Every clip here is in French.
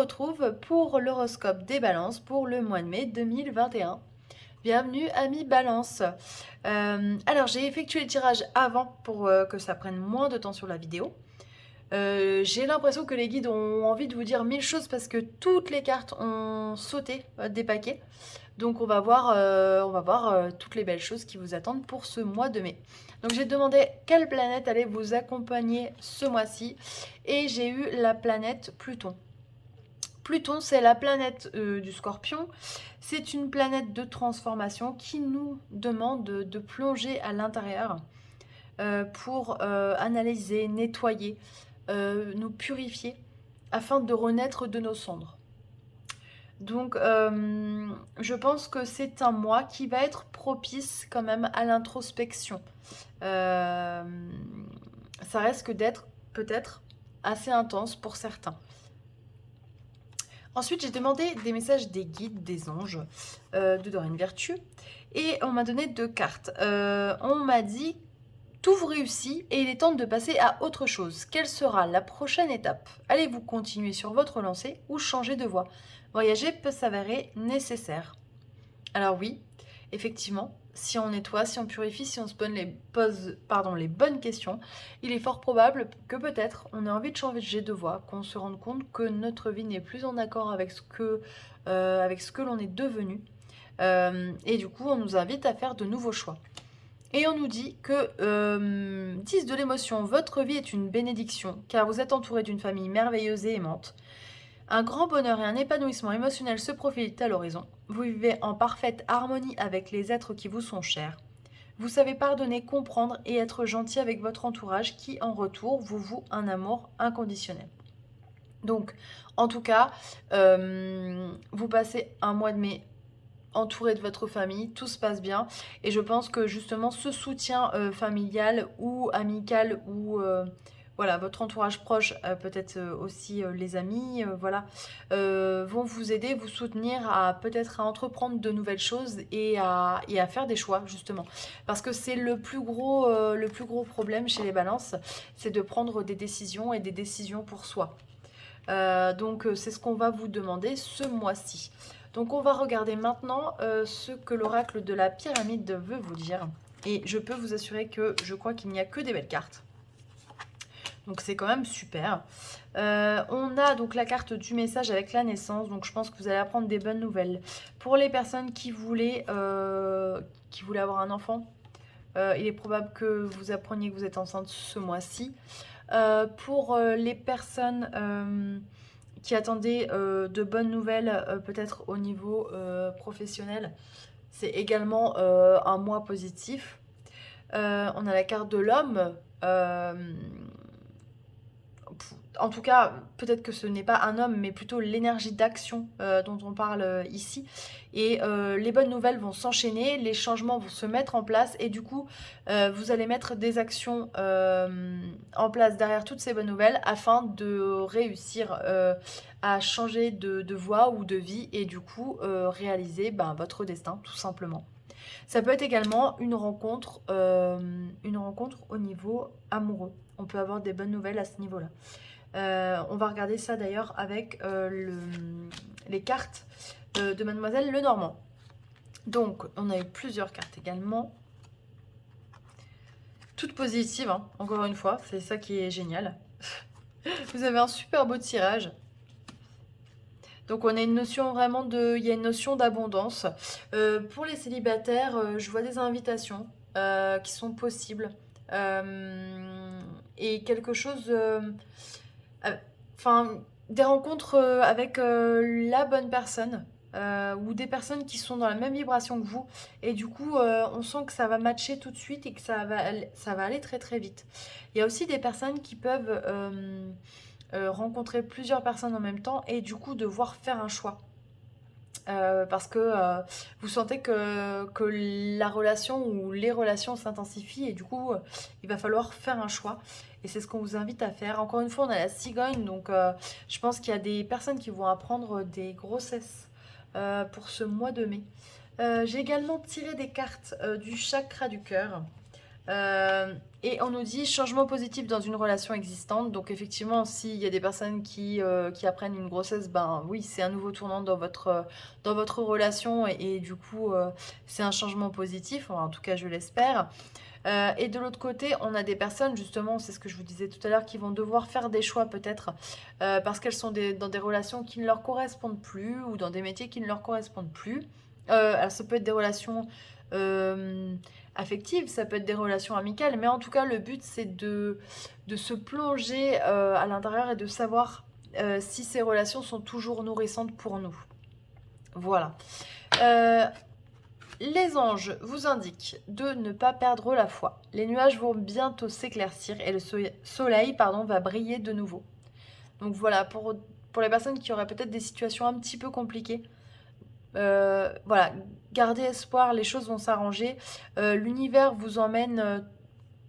Retrouve pour l'horoscope des balances pour le mois de mai 2021. Bienvenue amis balance. Alors j'ai effectué le tirage avant pour que ça prenne moins de temps sur la vidéo. J'ai l'impression que les guides ont envie de vous dire mille choses parce que toutes les cartes ont sauté des paquets. Donc on va voir toutes les belles choses qui vous attendent pour ce mois de mai. Donc j'ai demandé quelle planète allait vous accompagner ce mois-ci et j'ai eu la planète Pluton. Pluton, c'est la planète du Scorpion. C'est une planète de transformation qui nous demande de plonger à l'intérieur pour analyser, nettoyer, nous purifier afin de renaître de nos cendres. Donc je pense que c'est un mois qui va être propice quand même à l'introspection. Ça risque d'être peut-être assez intense pour certains. Ensuite, j'ai demandé des messages des guides, des anges, de Dorine Vertu. Et on m'a donné 2 cartes. On m'a dit, tout vous réussit et il est temps de passer à autre chose. Quelle sera la prochaine étape? Allez-vous continuer sur votre lancée ou changer de voie? Voyager peut s'avérer nécessaire. Alors oui, effectivement, si on nettoie, si on purifie, si on se pose les bonnes questions, il est fort probable que peut-être on ait envie de changer de voie, qu'on se rende compte que notre vie n'est plus en accord avec ce que l'on est devenu. Et du coup, on nous invite à faire de nouveaux choix. Et on nous dit que 10 de l'émotion, votre vie est une bénédiction, car vous êtes entouré d'une famille merveilleuse et aimante. Un grand bonheur et un épanouissement émotionnel se profilent à l'horizon. Vous vivez en parfaite harmonie avec les êtres qui vous sont chers. Vous savez pardonner, comprendre et être gentil avec votre entourage qui, en retour, vous voue un amour inconditionnel. Donc, en tout cas, vous passez un mois de mai entouré de votre famille, tout se passe bien. Et je pense que justement, ce soutien familial ou amical ou voilà, votre entourage proche, peut-être aussi les amis, voilà, vont vous aider, vous soutenir à peut-être à entreprendre de nouvelles choses et à faire des choix justement. Parce que c'est le plus gros problème chez les balances, c'est de prendre des décisions et des décisions pour soi. Donc c'est ce qu'on va vous demander ce mois-ci. Donc on va regarder maintenant ce que l'oracle de la pyramide veut vous dire. Et je peux vous assurer que je crois qu'il n'y a que des belles cartes. Donc c'est quand même super. On a donc la carte du message avec la naissance. Donc je pense que vous allez apprendre des bonnes nouvelles. Pour les personnes qui voulaient avoir un enfant, il est probable que vous appreniez que vous êtes enceinte ce mois-ci. Pour les personnes qui attendaient de bonnes nouvelles, peut-être au niveau professionnel, c'est également un mois positif. On a la carte de l'homme. En tout cas, peut-être que ce n'est pas un homme, mais plutôt l'énergie d'action dont on parle ici. Et les bonnes nouvelles vont s'enchaîner, les changements vont se mettre en place, et du coup, vous allez mettre des actions en place derrière toutes ces bonnes nouvelles afin de réussir à changer de voie ou de vie, et du coup, réaliser votre destin, tout simplement. Ça peut être également une rencontre au niveau amoureux. On peut avoir des bonnes nouvelles à ce niveau-là. On va regarder ça d'ailleurs avec les cartes de Mademoiselle Lenormand. Donc, on a eu plusieurs cartes également. Toutes positives, hein, encore une fois. C'est ça qui est génial. Vous avez un super beau tirage. Donc on a une notion vraiment il y a une notion d'abondance. Pour les célibataires, je vois des invitations qui sont possibles. Et quelque chose... Enfin, des rencontres avec la bonne personne. Ou des personnes qui sont dans la même vibration que vous. Et du coup, on sent que ça va matcher tout de suite et que ça va aller très très vite. Il y a aussi des personnes qui peuvent... rencontrer plusieurs personnes en même temps et du coup devoir faire un choix. Parce que vous sentez que la relation ou les relations s'intensifient et du coup il va falloir faire un choix et c'est ce qu'on vous invite à faire. Encore une fois, on a la cigogne, donc je pense qu'il y a des personnes qui vont apprendre des grossesses pour ce mois de mai. J'ai également tiré des cartes du chakra du cœur. Et on nous dit changement positif dans une relation existante. Donc effectivement, s'il y a des personnes qui apprennent une grossesse, ben oui, c'est un nouveau tournant dans votre relation et du coup, c'est un changement positif, enfin, en tout cas je l'espère. Et de l'autre côté, on a des personnes, justement, c'est ce que je vous disais tout à l'heure, qui vont devoir faire des choix peut-être parce qu'elles sont dans des relations qui ne leur correspondent plus ou dans des métiers qui ne leur correspondent plus. Alors ça peut être des relations euh, affectives, ça peut être des relations amicales, mais en tout cas, le but, c'est de se plonger à l'intérieur et de savoir si ces relations sont toujours nourrissantes pour nous. Voilà. Euh, les anges vous indiquent de ne pas perdre la foi. Les nuages vont bientôt s'éclaircir et le soleil va briller de nouveau. Donc voilà, pour les personnes qui auraient peut-être des situations un petit peu compliquées, voilà, gardez espoir, les choses vont s'arranger. L'univers vous emmène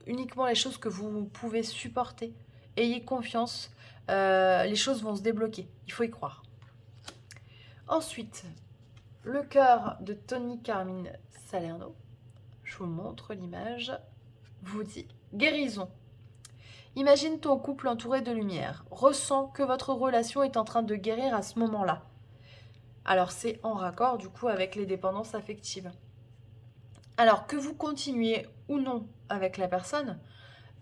uniquement les choses que vous pouvez supporter. Ayez confiance, les choses vont se débloquer, il faut y croire. Ensuite, le cœur de Tony Carmine Salerno, je vous montre l'image, vous dit guérison. Imagine ton couple entouré de lumière. Ressens que votre relation est en train de guérir à ce moment-là. Alors c'est en raccord du coup avec les dépendances affectives. Alors que vous continuez ou non avec la personne,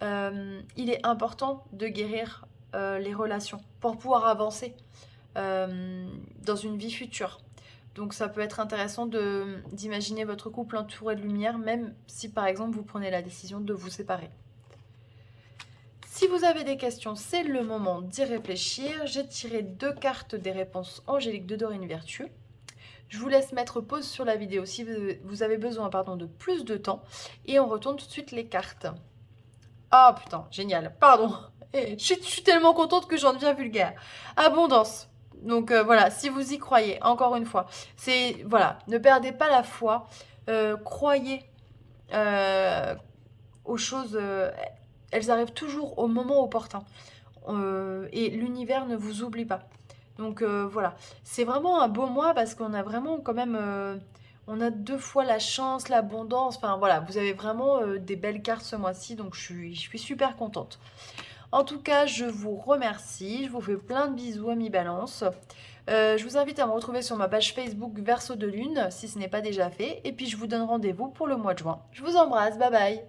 il est important de guérir les relations pour pouvoir avancer dans une vie future. Donc ça peut être intéressant d'imaginer votre couple entouré de lumière, même si par exemple vous prenez la décision de vous séparer. Si vous avez des questions, c'est le moment d'y réfléchir. J'ai tiré 2 cartes des réponses angéliques de Dorine Virtue. Je vous laisse mettre pause sur la vidéo si vous avez besoin de plus de temps. Et on retourne tout de suite les cartes. Ah putain, génial, pardon. Je suis tellement contente que j'en deviens vulgaire. Abondance. Donc voilà, si vous y croyez, encore une fois, c'est voilà, ne perdez pas la foi, croyez aux choses, elles arrivent toujours au moment opportun. Et l'univers ne vous oublie pas. Donc voilà, c'est vraiment un beau mois parce qu'on a vraiment quand même, on a 2 fois la chance, l'abondance. Enfin voilà, vous avez vraiment des belles cartes ce mois-ci, donc je suis super contente. En tout cas, je vous remercie, je vous fais plein de bisous, amis Balance. Je vous invite à me retrouver sur ma page Facebook Verseau de Lune, si ce n'est pas déjà fait. Et puis je vous donne rendez-vous pour le mois de juin. Je vous embrasse, bye bye.